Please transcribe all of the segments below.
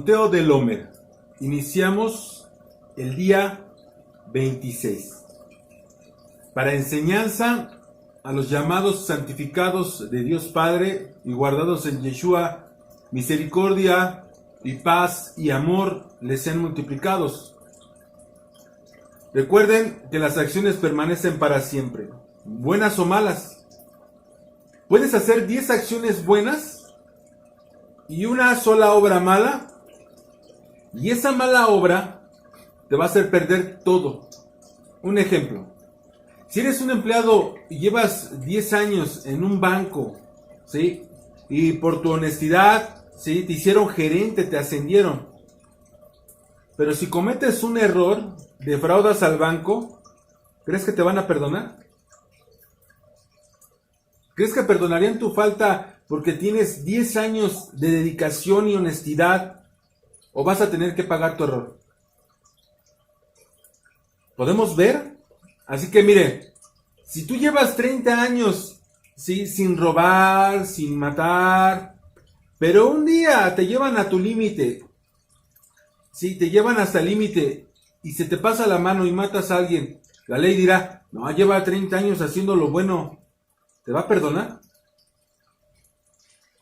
Conteo del Homer. Iniciamos el día 26. Para enseñanza a los llamados santificados de Dios Padre y guardados en Yeshua, misericordia y paz y amor les sean multiplicados. Recuerden que las acciones permanecen para siempre, buenas o malas. Puedes hacer 10 acciones buenas y una sola obra mala, y esa mala obra te va a hacer perder todo. Un ejemplo: si eres un empleado y llevas 10 años en un banco, ¿sí? Y por tu honestidad, ¿sí? Te hicieron gerente, te ascendieron. Pero si cometes un error, defraudas al banco, ¿crees que te van a perdonar? ¿Crees que perdonarían tu falta porque tienes 10 años de dedicación y honestidad? ¿O vas a tener que pagar tu error? ¿Podemos ver? Así que mire, si tú llevas 30 años, ¿sí? Sin robar, sin matar, pero un día te llevan a tu límite, ¿sí? Te llevan hasta el límite y se te pasa la mano y matas a alguien, la ley dirá: no, lleva 30 años haciendo lo bueno, ¿te va a perdonar?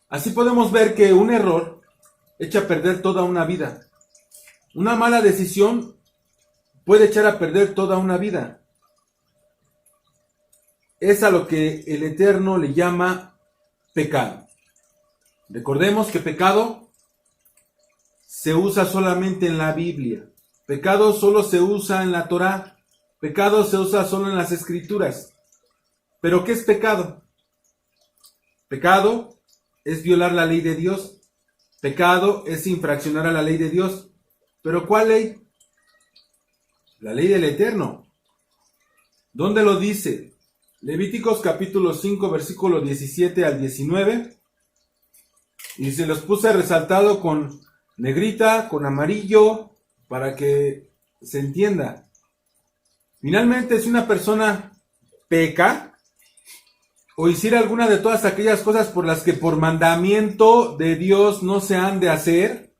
Así podemos ver que un error echa a perder toda una vida. Una mala decisión puede echar a perder toda una vida. Es a lo que el Eterno le llama pecado. Recordemos que pecado se usa solamente en la Biblia. Pecado solo se usa en la Torá. Pecado se usa solo en las Escrituras. ¿Pero qué es pecado? Pecado es violar la ley de Dios. Pecado es infraccionar a la ley de Dios. ¿Pero cuál ley? La ley del Eterno. ¿Dónde lo dice? Levíticos capítulo 5, versículo 17 al 19. Y se los puse resaltado con negrita, con amarillo, para que se entienda. Finalmente, si una persona peca o hiciera alguna de todas aquellas cosas por las que por mandamiento de Dios no se han de hacer,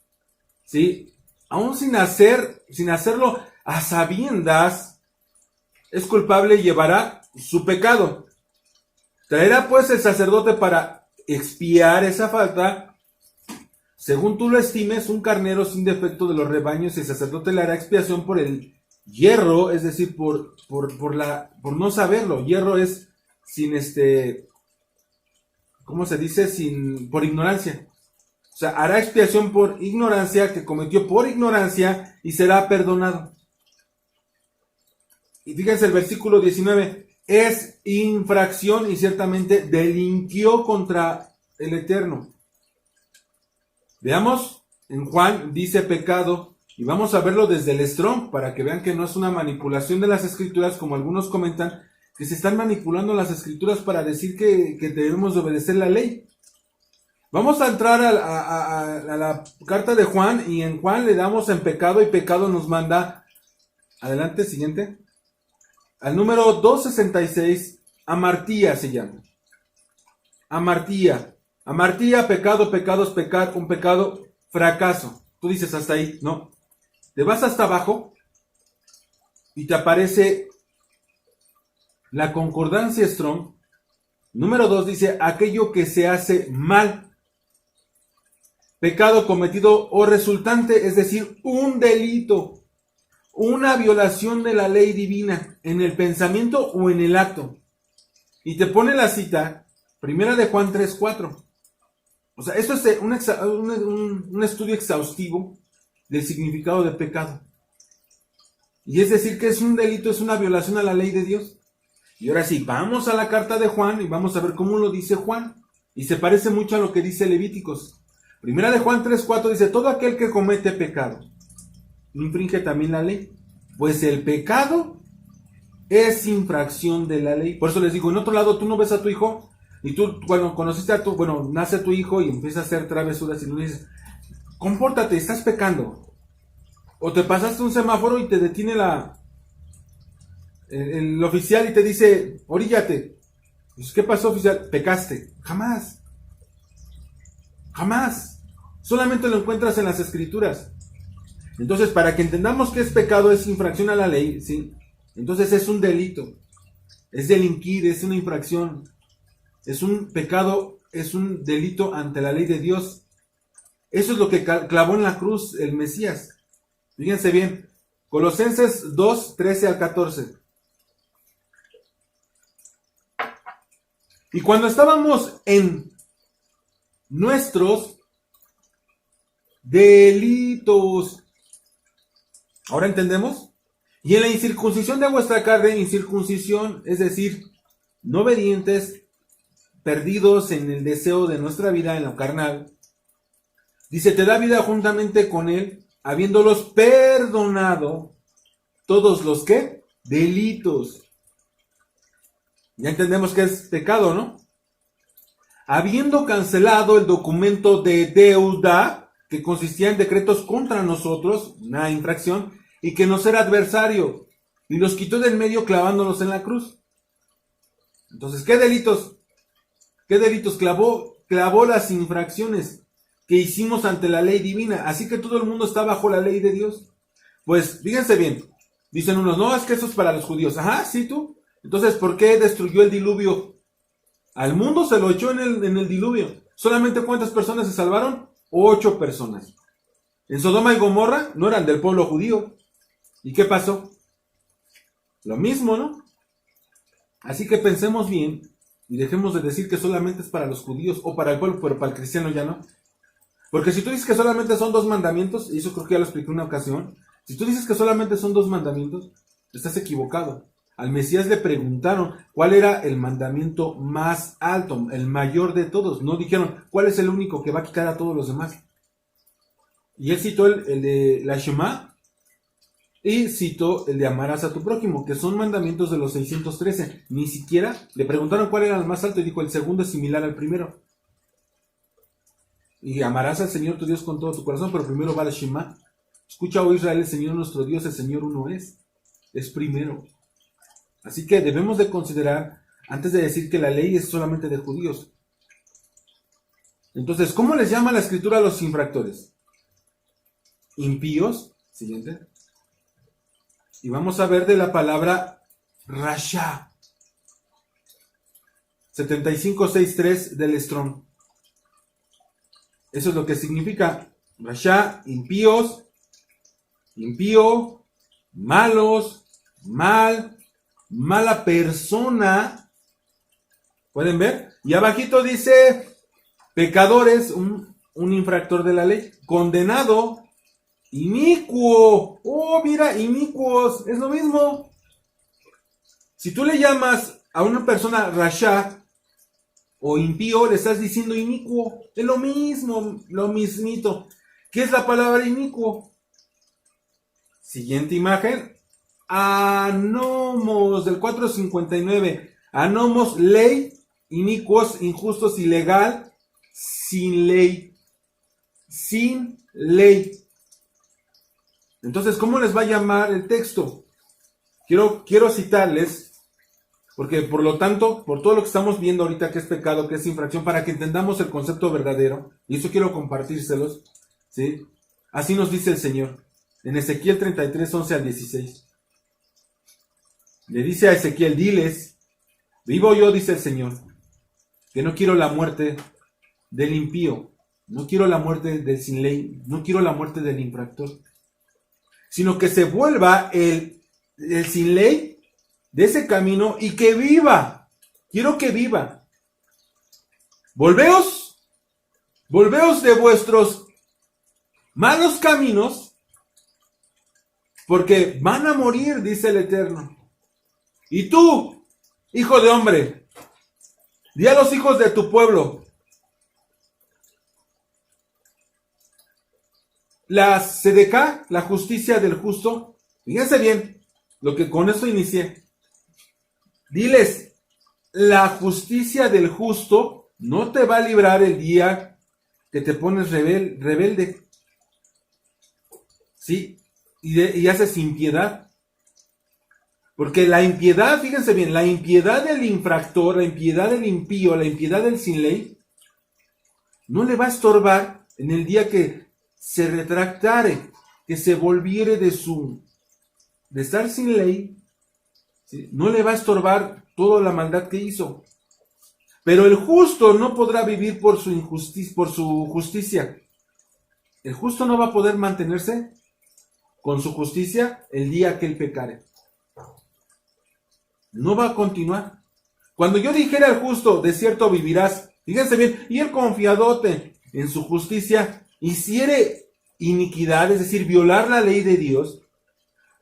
¿sí? Aún sin hacerlo a sabiendas, es culpable y llevará su pecado. Traerá pues el sacerdote para expiar esa falta, según tú lo estimes, un carnero sin defecto de los rebaños, y el sacerdote le hará expiación por el yerro, es decir, por no saberlo. Yerro es sin ¿cómo se dice? Por ignorancia. O sea, hará expiación por ignorancia, que cometió por ignorancia, y será perdonado. Y fíjense el versículo 19, es infracción y ciertamente delinquió contra el Eterno. Veamos, en Juan dice pecado, y vamos a verlo desde el Strong, para que vean que no es una manipulación de las Escrituras, como algunos comentan, que se están manipulando las Escrituras para decir que debemos de obedecer la ley. Vamos a entrar a la carta de Juan, y en Juan le damos en pecado, y pecado nos manda, adelante, siguiente, al número 266, amartía se llama. Amartía. Amartía, pecado, pecados, pecar, un pecado, fracaso. Tú dices hasta ahí, no. Te vas hasta abajo y te aparece la concordancia Strong. Número 2 dice, aquello que se hace mal. Pecado cometido o resultante, es decir, un delito, una violación de la ley divina en el pensamiento o en el acto. Y te pone la cita, primera de Juan 3:4. O sea, esto es un estudio exhaustivo del significado de pecado. Y es decir, que es un delito, es una violación a la ley de Dios. Y ahora sí, vamos a la carta de Juan y vamos a ver cómo lo dice Juan. Y se parece mucho a lo que dice Levíticos. Primera de Juan 3:4 dice, todo aquel que comete pecado infringe también la ley, pues el pecado es infracción de la ley. Por eso les digo, en otro lado, tú no ves a tu hijo, y tú, cuando nace tu hijo y empieza a hacer travesuras, y tú le dices, compórtate, estás pecando. O te pasaste un semáforo y te detiene el oficial y te dice, oríllate. Pues, ¿qué pasó, oficial? Pecaste. Jamás. Solamente lo encuentras en las Escrituras. Entonces, para que entendamos que es pecado, es infracción a la ley, ¿sí? Entonces es un delito. Es delinquir, es una infracción. Es un pecado, es un delito ante la ley de Dios. Eso es lo que clavó en la cruz el Mesías. Fíjense bien. Colosenses 2, 13 al 14. Y cuando estábamos en nuestros delitos, ¿ahora entendemos? Y en la incircuncisión de vuestra carne, incircuncisión, es decir, no obedientes, perdidos en el deseo de nuestra vida, en lo carnal, dice, te da vida juntamente con él, habiéndolos perdonado todos los ¿qué? Delitos. Ya entendemos que es pecado, ¿no? Habiendo cancelado el documento de deuda que consistía en decretos contra nosotros, una infracción, y que nos era adversario, y los quitó del medio clavándolos en la cruz. Entonces, ¿qué delitos? ¿Qué delitos? Clavó las infracciones que hicimos ante la ley divina. Así que todo el mundo está bajo la ley de Dios. Pues, fíjense bien. Dicen unos, no, es que eso es para los judíos. Ajá, sí, tú. Entonces, ¿por qué destruyó el diluvio? Al mundo se lo echó en el diluvio. ¿Solamente cuántas personas se salvaron? 8 personas. En Sodoma y Gomorra no eran del pueblo judío. ¿Y qué pasó? Lo mismo, ¿no? Así que pensemos bien y dejemos de decir que solamente es para los judíos o para el pueblo, pero para el cristiano ya no. Porque si tú dices que solamente son 2 mandamientos, y eso creo que ya lo expliqué una ocasión, si tú dices que solamente son 2 mandamientos, estás equivocado. Al Mesías le preguntaron cuál era el mandamiento más alto, el mayor de todos. No dijeron cuál es el único que va a quitar a todos los demás. Y él citó el de la Shema y citó el de amarás a tu prójimo, que son mandamientos de los 613. Ni siquiera le preguntaron cuál era el más alto y dijo el segundo es similar al primero. Y amarás al Señor tu Dios con todo tu corazón, pero primero va el Shema. Escucha, oh Israel, el Señor nuestro Dios, el Señor uno es primero. Así que debemos de considerar, antes de decir que la ley es solamente de judíos. Entonces, ¿cómo les llama la Escritura a los infractores? Impíos, siguiente. Y vamos a ver de la palabra Rasha. 7563 del Strong. Eso es lo que significa Rasha, impíos, impío, malos, mala persona. ¿Pueden ver? Y abajito dice pecadores, un infractor de la ley, condenado, inicuo. Oh, mira, inicuos, es lo mismo. Si tú le llamas a una persona rasha o impío, le estás diciendo inicuo. Es lo mismo, lo mismito. ¿Qué es la palabra inicuo? Siguiente imagen. Anomos, del 459. Anomos, ley, inicuos, injustos, ilegal, sin ley. Sin ley. Entonces, ¿cómo les va a llamar el texto? Quiero citarles, porque por lo tanto, por todo lo que estamos viendo ahorita que es pecado, que es infracción, para que entendamos el concepto verdadero, y eso quiero compartírselos, ¿sí? Así nos dice el Señor, en Ezequiel 33, 11 al 16. Le dice a Ezequiel, diles, vivo yo, dice el Señor, que no quiero la muerte del impío, no quiero la muerte del sin ley, no quiero la muerte del infractor, sino que se vuelva el sin ley de ese camino y que viva. Quiero que viva. Volveos de vuestros malos caminos, porque van a morir, dice el Eterno. Y tú, hijo de hombre, di a los hijos de tu pueblo, la sedeká, la justicia del justo. Fíjense bien, lo que con eso inicié. Diles, la justicia del justo no te va a librar el día que te pones rebelde. ¿Sí? Y haces impiedad. Porque la impiedad, fíjense bien, la impiedad del infractor, la impiedad del impío, la impiedad del sin ley, no le va a estorbar en el día que se retractare, que se volviere de estar sin ley, ¿sí? No le va a estorbar toda la maldad que hizo. Pero el justo no podrá vivir por su justicia. El justo no va a poder mantenerse con su justicia el día que él pecare. No va a continuar. Cuando yo dijera al justo, de cierto vivirás, fíjense bien, y el confiadote en su justicia hiciere iniquidad, es decir, violar la ley de Dios,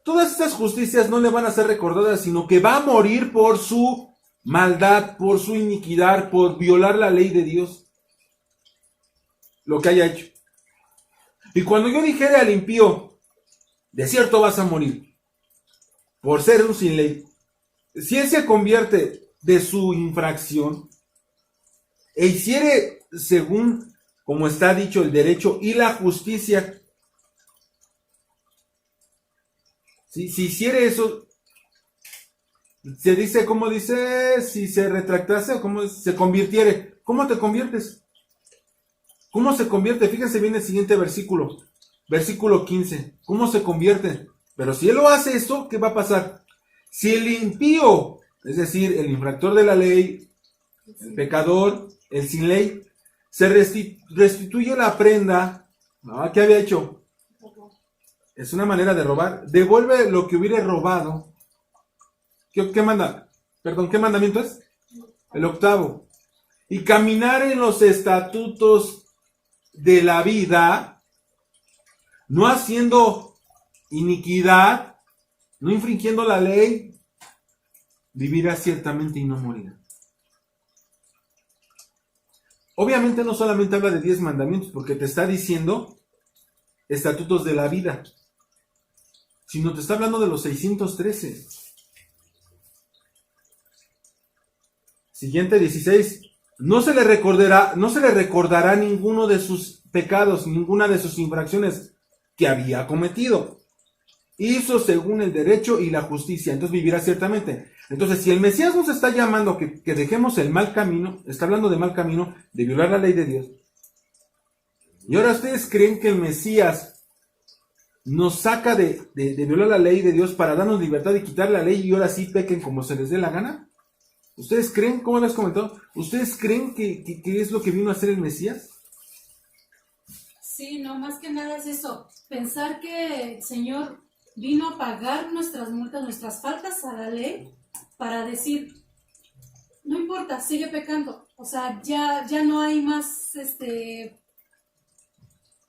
todas estas justicias no le van a ser recordadas, sino que va a morir por su maldad, por su iniquidad, por violar la ley de Dios, lo que haya hecho. Y cuando yo dijere al impío, de cierto vas a morir, por ser un sin ley, si él se convierte de su infracción e hiciere según como está dicho el derecho y la justicia, si hiciere eso, se dice, ¿cómo dice? Si se retractase, ¿cómo se convirtiere? ¿Cómo te conviertes? ¿Cómo se convierte? Fíjense bien el siguiente versículo, versículo 15. ¿Cómo se convierte? Pero si él lo hace esto, ¿qué va a pasar? Si el impío, es decir, el infractor de la ley, el pecador, el sin ley, se restituye la prenda, ¿no? ¿Qué había hecho? Es una manera de robar. Devuelve lo que hubiera robado. ¿Qué manda? Perdón, ¿qué mandamiento es? El octavo. Y caminar en los estatutos de la vida, no haciendo iniquidad, no infringiendo la ley, vivirá ciertamente y no morirá. Obviamente no solamente habla de 10 mandamientos, porque te está diciendo estatutos de la vida, sino te está hablando de los 613. Siguiente 16. No se le recordará ninguno de sus pecados, ninguna de sus infracciones que había cometido. Hizo según el derecho y la justicia, entonces vivirá ciertamente. Entonces, si el Mesías nos está llamando que dejemos el mal camino, está hablando de mal camino, de violar la ley de Dios. Y ahora ustedes creen que el Mesías nos saca de violar la ley de Dios para darnos libertad y quitar la ley y ahora sí pequen como se les dé la gana. ¿Ustedes creen, como les comentado, ustedes creen que es lo que vino a hacer el Mesías? Sí, no, más que nada es eso, pensar que el Señor vino a pagar nuestras multas, nuestras faltas a la ley, para decir, no importa, sigue pecando, o sea, ya no hay más,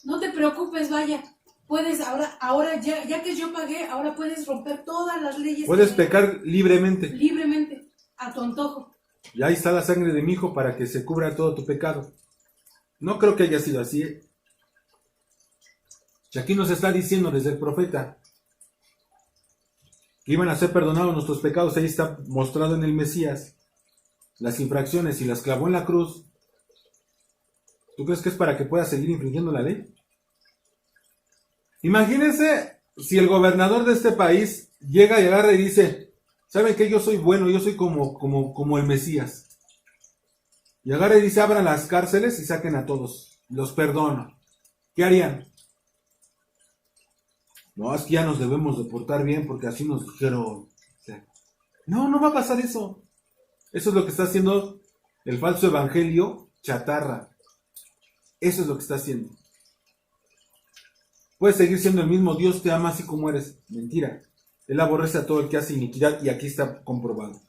no te preocupes, vaya, puedes, ahora ya que yo pagué, ahora puedes romper todas las leyes. Puedes pecar libremente. Libremente, a tu antojo. Y ahí está la sangre de mi hijo para que se cubra todo tu pecado. No creo que haya sido así, ¿eh? Y aquí nos está diciendo desde el profeta que iban a ser perdonados nuestros pecados. Ahí está mostrado en el Mesías las infracciones y las clavó en la cruz. ¿Tú crees que es para que pueda seguir infringiendo la ley? Imagínense si el gobernador de este país llega y agarra y dice, ¿saben qué? Yo soy bueno, yo soy como el Mesías. Y agarra y dice, abran las cárceles y saquen a todos. Los perdono. ¿Qué harían? No, es que ya nos debemos de portar bien porque así nos dijeron. O sea, no va a pasar eso. Eso es lo que está haciendo el falso evangelio chatarra. Eso es lo que está haciendo. Puedes seguir siendo el mismo, Dios te ama así como eres. Mentira. Él aborrece a todo el que hace iniquidad y aquí está comprobado.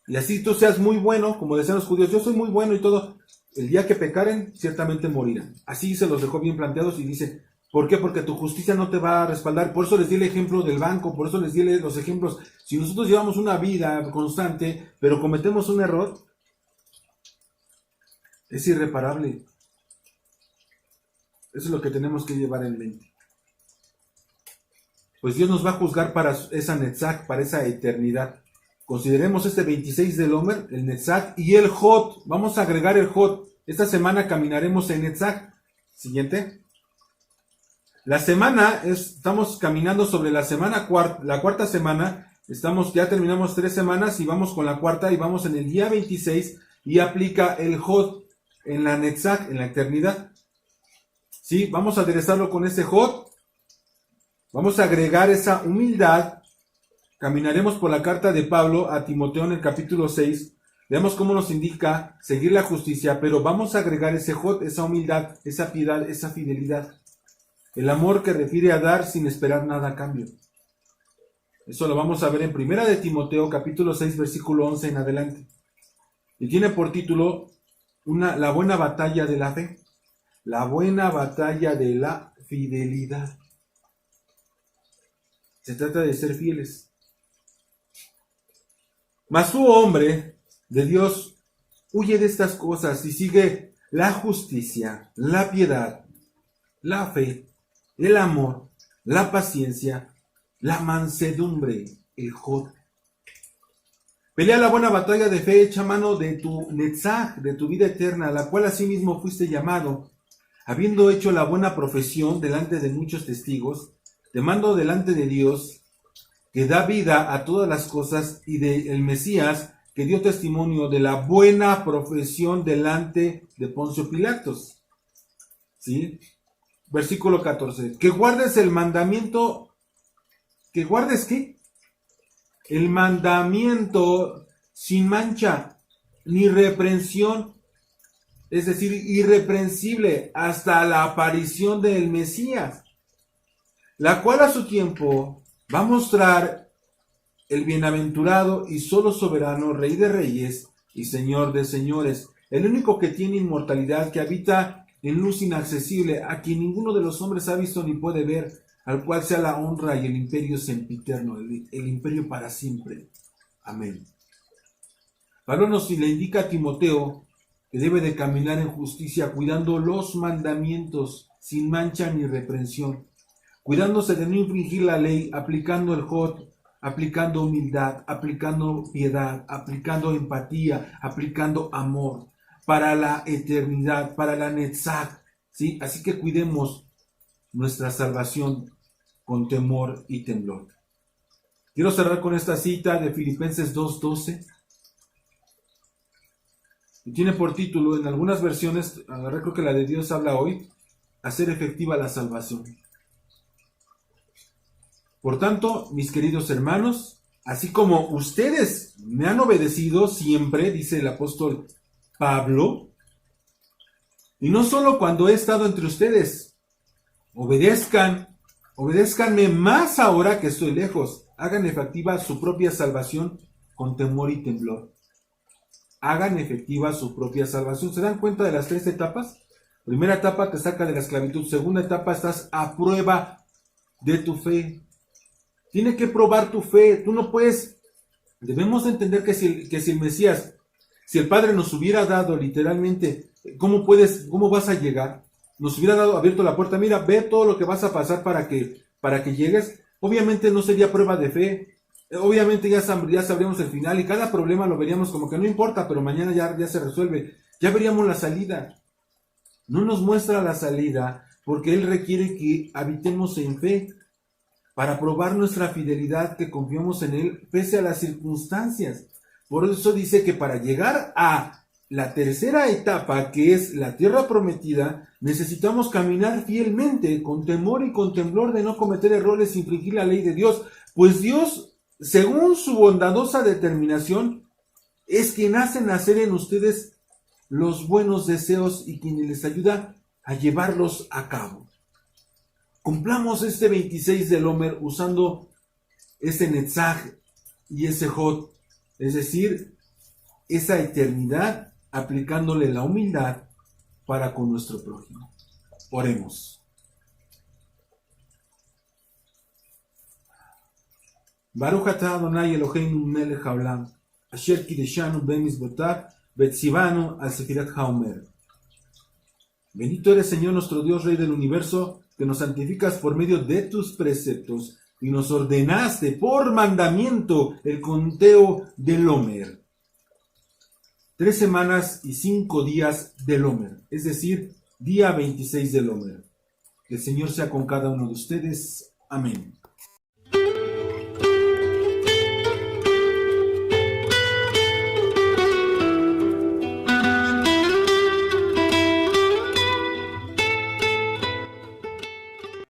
Y así tú seas muy bueno, como decían los judíos, yo soy muy bueno y todo. El día que pecaren, ciertamente morirán. Así se los dejó bien planteados y dice, ¿por qué? Porque tu justicia no te va a respaldar. Por eso les di el ejemplo del banco, por eso les di los ejemplos. Si nosotros llevamos una vida constante, pero cometemos un error, es irreparable. Eso es lo que tenemos que llevar en mente. Pues Dios nos va a juzgar para esa Netzach, para esa eternidad. Consideremos este 26 del Omer, el Netzach y el Jot. Vamos a agregar el Jot. Esta semana caminaremos en Netzach. Siguiente. La semana, estamos caminando sobre la cuarta semana. Ya terminamos 3 semanas y vamos con la cuarta y vamos en el día 26 y aplica el Jot en la Netzach, en la eternidad. ¿Sí? Vamos a aderezarlo con ese jod. Vamos a agregar esa humildad. Caminaremos por la carta de Pablo a Timoteo en el capítulo 6. Veamos cómo nos indica seguir la justicia, pero vamos a agregar ese jod, esa humildad, esa piedad, esa fidelidad. El amor que refiere a dar sin esperar nada a cambio. Eso lo vamos a ver en Primera de Timoteo, capítulo 6, versículo 11 en adelante. Y tiene por título la buena batalla de la fe. La buena batalla de la fidelidad. Se trata de ser fieles. Mas tú, hombre de Dios, huye de estas cosas y sigue la justicia, la piedad, la fe, el amor, la paciencia, la mansedumbre, el jod. Pelea la buena batalla de fe, echa mano de tu netzach, de tu vida eterna, a la cual asimismo fuiste llamado, habiendo hecho la buena profesión delante de muchos testigos. Te mando delante de Dios, que da vida a todas las cosas, y del Mesías, que dio testimonio de la buena profesión delante de Poncio Pilatos. ¿Sí? Versículo 14. Que guardes el mandamiento. ¿Que guardes qué? El mandamiento sin mancha, ni reprensión, es decir, irreprensible, hasta la aparición del Mesías, la cual a su tiempo va a mostrar el bienaventurado y solo soberano, Rey de reyes y Señor de señores, el único que tiene inmortalidad, que habita en luz inaccesible, a quien ninguno de los hombres ha visto ni puede ver, al cual sea la honra y el imperio sempiterno, el imperio para siempre. Amén. Pablo nos le indica a Timoteo que debe de caminar en justicia, cuidando los mandamientos sin mancha ni reprensión, cuidándose de no infringir la ley, aplicando el jod, aplicando humildad, aplicando piedad, aplicando empatía, aplicando amor para la eternidad, para la netzach, ¿sí? Así que cuidemos nuestra salvación con temor y temblor. Quiero cerrar con esta cita de Filipenses 2:12. Y tiene por título, en algunas versiones, creo que la de Dios habla hoy, hacer efectiva la salvación. Por tanto, mis queridos hermanos, así como ustedes me han obedecido siempre, dice el apóstol Pablo, y no solo cuando he estado entre ustedes, obedézcanme más ahora que estoy lejos, hagan efectiva su propia salvación con temor y temblor. Hagan efectiva su propia salvación. ¿Se dan cuenta de las tres etapas? Primera etapa te saca de la esclavitud. Segunda etapa, estás a prueba de tu fe. Tiene que probar tu fe. Tú no puedes. Debemos entender que si el Mesías, si el Padre nos hubiera dado literalmente, ¿cómo vas a llegar? Nos hubiera abierto la puerta. Mira, ve todo lo que vas a pasar para que llegues. Obviamente no sería prueba de fe. Obviamente ya sabríamos el final y cada problema lo veríamos como que no importa, pero mañana ya se resuelve. Ya veríamos la salida. No nos muestra la salida porque Él requiere que habitemos en fe para probar nuestra fidelidad, que confiamos en Él pese a las circunstancias. Por eso dice que para llegar a la tercera etapa, que es la tierra prometida, necesitamos caminar fielmente, con temor y con temblor de no cometer errores, infringir la ley de Dios, pues Dios, según su bondadosa determinación, es quien hace nacer en ustedes los buenos deseos y quien les ayuda a llevarlos a cabo. Cumplamos este 26 del Omer usando ese netzach y ese jod, es decir, esa eternidad, aplicándole la humildad para con nuestro prójimo. Oremos. Baruch atah Adonai Eloheinu melech haolam, asher kideshanu bemizvotav vetzivanu al sefirat haomer. Bendito eres, Señor nuestro Dios, Rey del universo, que nos santificas por medio de tus preceptos y nos ordenaste por mandamiento el conteo del Omer. 3 semanas y 5 días del Omer, es decir, día 26 del Omer. Que el Señor sea con cada uno de ustedes. Amén.